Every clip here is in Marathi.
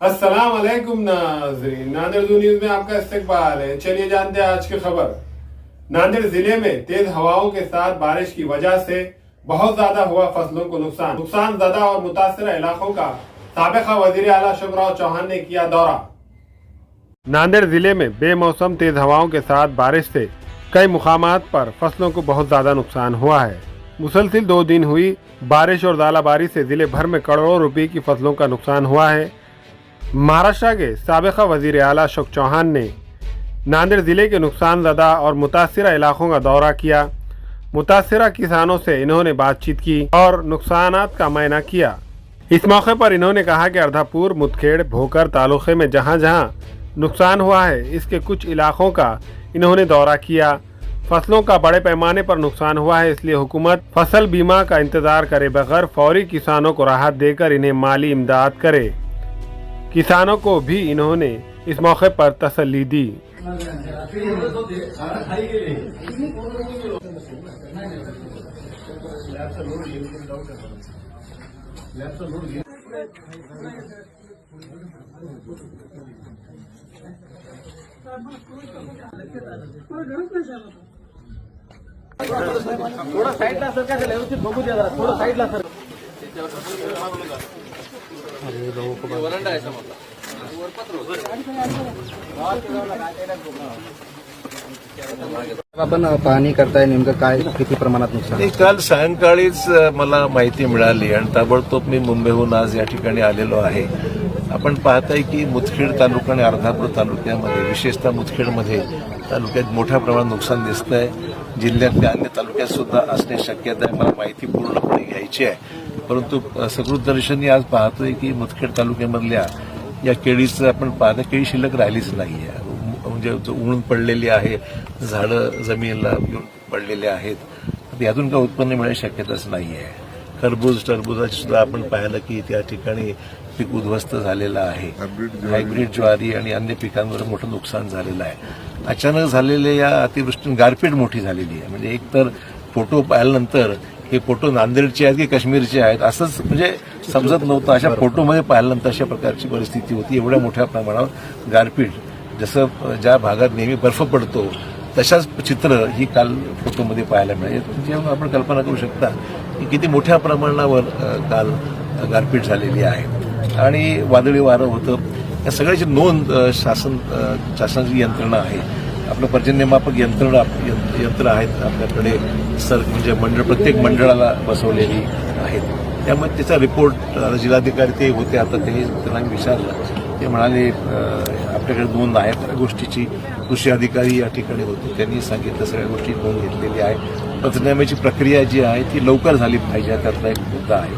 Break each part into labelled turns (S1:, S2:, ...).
S1: अस्सलाम वालेकुम नाज़रीन, नांदेड़ न्यूज में आपका इस्तकबाल है। चलिए जानते हैं आज की खबर। नांदेड़ जिले में तेज हवाओं के साथ बारिश की वजह से बहुत ज्यादा हुआ फसलों को नुकसान ज़दा और मुतासरा इलाकों का साबिका वजीर आला शिवराज चौहान ने किया दौरा। नांदेड़ जिले में बेमौसम तेज हवाओं के साथ बारिश से कई मुकामात पर फसलों को बहुत ज्यादा नुकसान हुआ है। मुसलसिल 2 दिन हुई बारिश और ज़ालाबारी से जिले भर में करोड़ों रुपए की फसलों का नुकसान हुआ है। महाराष्ट्र के साबिका वजीर आला शिवराज चौहान ने नांदेड़ जिले के नुकसान ज़दा और मुतासरा इलाकों का दौरा किया। मुतासरा किसानों से इन्होंने बातचीत की और नुकसानात का मुआयना किया। इस मौके पर इन्होंने कहा कि अर्धापुर, मुदखेड़, भोकर तालुके में जहां जहां नुकसान हुआ है, इसके कुछ इलाकों का इन्होंने दौरा किया। फसलों का बड़े पैमाने पर नुकसान हुआ है, इसलिए हुकूमत फसल बीमा का इंतजार करे बगैर फौरी किसानों को राहत देकर इन्हें माली इमदाद करे। किसानों को भी इन्होंने इस मौके पर तसल्ली दी।
S2: थोड़ा साईडला सर, काय झालं व्यवस्थित बघू द्या जरा, थोडं साईडला सर. वरंडा आहे समोर. आपण पाहणी करताय, नेमकं काय किती प्रमाणात नुकसान?
S3: नाही, काल सायंकाळीच मला माहिती मिळाली आणि ताबडतोब मी मुंबईहून आज या ठिकाणी आलेलो आहे. आपण पाहताय की मुदखेड तालुका आणि अर्धापूर तालुक्यामध्ये, विशेषतः मुदखेडमध्ये तालुक्यात मोठ्या प्रमाणात नुकसान दिसतंय. जिल्ह्यातल्या अन्य तालुक्यात सुद्धा असण्याची शक्यता आहे. मला माहिती पूर्णपणे घ्यायची आहे, परंतु सकृतदर्शनी आज पाहतोय की मुदखेड तालुक्यामधल्या या केळीचं आपण पाहता, केळी शिल्लक राहिलीच नाही आहे. म्हणजे उन्ह पडलेली आहे, झाडं जमिनीला येऊन पडलेले आहेत. यातून काय उत्पन्न मिळण्याची शक्यताच नाही आहे. टरबूजाची सुद्धा आपण पाहिलं की त्या ठिकाणी पीक उद्ध्वस्त झालेलं आहे. हायब्रिड ज्वारी आणि अन्य पिकांवर मोठं नुकसान झालेलं आहे. अचानक झालेल्या या अतिवृष्टीने गारपीट मोठी झालेली आहे. म्हणजे एकतर फोटो पाहिल्यानंतर हे फोटो नांदेडचे आहेत की काश्मीरचे आहेत असंच म्हणजे समजत नव्हतं. अशा फोटोमध्ये पाहिल्यानंतर अशा प्रकारची परिस्थिती होती. एवढ्या मोठ्या प्रमाणावर गारपीट, जसं ज्या भागात नेहमी बर्फ पडतो तशाच चित्र ही काल फोटोमध्ये पाहायला मिळेल. म्हणजे आपण कल्पना करू शकता की किती मोठ्या प्रमाणावर काल गारपीट झालेली आहे आणि वादळी वारं होतं. या सगळ्याची नोंद शासनाची यंत्रणा आहे. आपलं पर्जन्यमापक यंत्र आहेत आपल्याकडे, म्हणजे प्रत्येक मंडळाला बसवलेली आहेत. त्यामुळे त्याचा रिपोर्ट जिल्हाधिकारी ते होते, आता ते त्यांना विचारलं. ते म्हणाले आपल्याकडे नोंद आहे त्या गोष्टीची. कृषी अधिकारी या ठिकाणी होते, त्यांनी सांगितलं सगळ्या गोष्टी नोंद घेतलेली आहे. पंचनाम्याची प्रक्रिया जी आहे ती लवकर झाली पाहिजे, त्यातला एक मुद्दा आहे.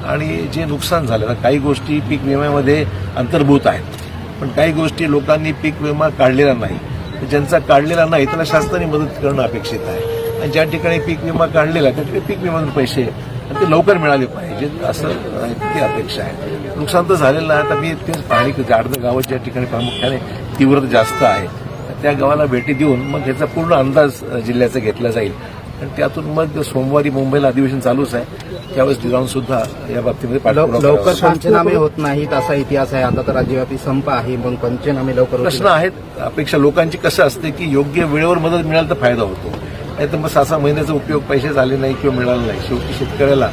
S3: आणि जे नुकसान झालं, काही गोष्टी पीक विम्यामध्ये अंतर्भूत आहेत, पण काही गोष्टी लोकांनी पीक विमा काढलेला नाही. ज्यांचा काढलेला नाही त्याला शासनाने मदत करणं अपेक्षित आहे. आणि ज्या ठिकाणी पीक विमा काढलेला त्या ठिकाणी पीक विम्यातून पैसे आणि ते लवकर मिळाले पाहिजेत असं ती अपेक्षा आहे. नुकसान तर झालेलं आहे. आता मी तेच पाहणी जाडद गावात ज्या ठिकाणी प्रामुख्याने तीव्रता जास्त आहे त्या गावाला भेटी देऊन मग याचा पूर्ण अंदाज जिल्ह्याचा घेतला जाईल. आणि त्यातून मग सोमवारी मुंबईला अधिवेशन चालूच आहे, त्यावेळेस जाऊन सुद्धा या बाबतीमध्ये
S2: लवकर पंचनामे होत नाहीत असा इतिहास आहे. आता तर राज्यव्यापी संप आहे, मग पंचनामे लवकर
S3: प्रश्न आहेत. अपेक्षा लोकांची कसं असते की योग्य वेळेवर मदत मिळाली तर फायदा होतो, नाही तर मग 6-6 महिन्याचा उपयोग पैसे झाले नाही किंवा मिळाला नाही. शेवटी शेतकऱ्याला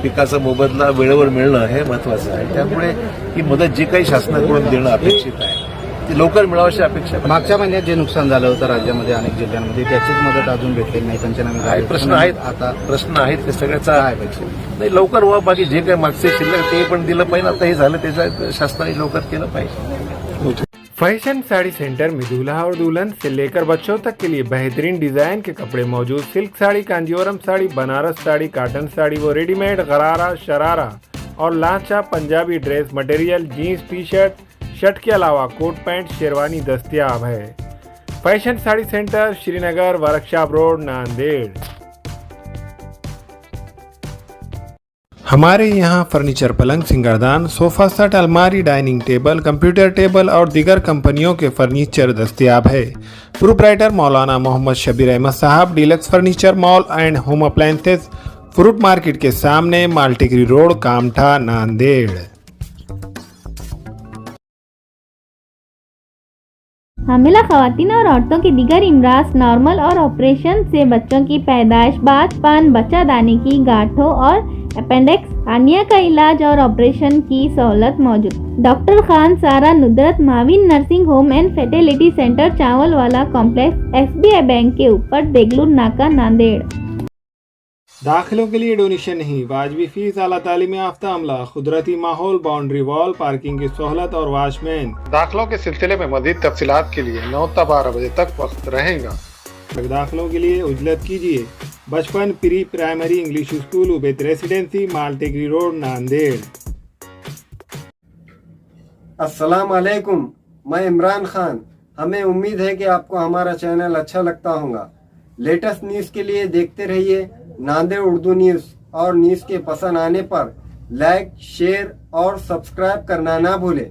S3: पिकाचा मोबदला वेळेवर मिळणं हे महत्वाचं आहे. त्यामुळे ही मदत जी काही शासनाकडून देणं अपेक्षित आहे ती लवकर मिळावशी अपेक्षा.
S2: मागच्या महिन्यात जे नुकसान झालं होतं राज्यामध्ये अनेक जिल्ह्यांमध्ये, त्याचीच मदत अजून भेटलेली नाही. पंचनामे
S3: प्रश्न आहेत. आता प्रश्न आहेत ते सगळ्याचा नाही, लवकर व्हा. बाकी जे काही मागचे शिल्लक ते पण दिलं पाहिजे. आता हे झालं त्याच्या शासनाने लवकर केलं पाहिजे.
S1: फैशन साड़ी सेंटर में दूल्हा और दुल्हन से लेकर बच्चों तक के लिए बेहतरीन डिजाइन के कपड़े मौजूद. सिल्क साड़ी, कांजीवरम साड़ी, बनारस साड़ी, कॉटन साड़ी व रेडीमेड गरारा, शरारा और लांचा Punjabi dress material, jeans, T shirt, shirt के अलावा कोट पैंट, शेरवानी दस्तियाब है. Fashion sari centre, Srinagar, workshop road, Nanded. हमारे यहाँ फर्नीचर, पलंग, सिंगारदान, सोफा सेट, अलमारी, डाइनिंग टेबल, कंप्यूटर टेबल और दीगर कंपनियों के फर्नीचर दस्तयाब है. Proprietor Maulana Mohammad Shabbir Ahmed Sahab, deluxe furniture mall and home appliances, fruit market के सामने, माल्टीगिरी रोड, कामठा, नांदेड़.
S4: हामिला खवातीन और औरतों की दीगर इमराज, नॉर्मल और ऑपरेशन से बच्चों की पैदाइश, बातपान, बच्चादानी की गांठों और अपेंडिक्स, हार्निया का इलाज और ऑपरेशन की सहूलत मौजूद। Doctor Khan Sara Nudrat Mavin nursing home and fertility centre, Chawalwala complex, SBI bank के ऊपर, देगलूर नाका, नांदेड़।
S1: दाखिलों के लिए डोनेशन नहीं, वाजबी फीस, आला तालीम याफ्ता अमला, कुदरती माहौल, बाउंड्री वॉल, पार्किंग की सहूलत और वॉचमैन। दाखिलों के सिलसिले में मजीद तफसीलात के लिए 9 से 12 बजे तक वक्त रहेगा। दाखिलों के लिए उजलत कीजिए Bachpan pre primary English school, Ubaid residency, Maltekri road, Nanded.
S5: अस्सलाम वालेकुम, मैं इमरान खान। हमें उम्मीद है कि आपको हमारा चैनल अच्छा लगता होगा। लेटेस्ट न्यूज़ के लिए देखते रहिए नांदेड़ उर्दू न्यूज़, और न्यूज़ के पसंद आने पर लाइक, शेयर और सब्सक्राइब करना ना भूलें।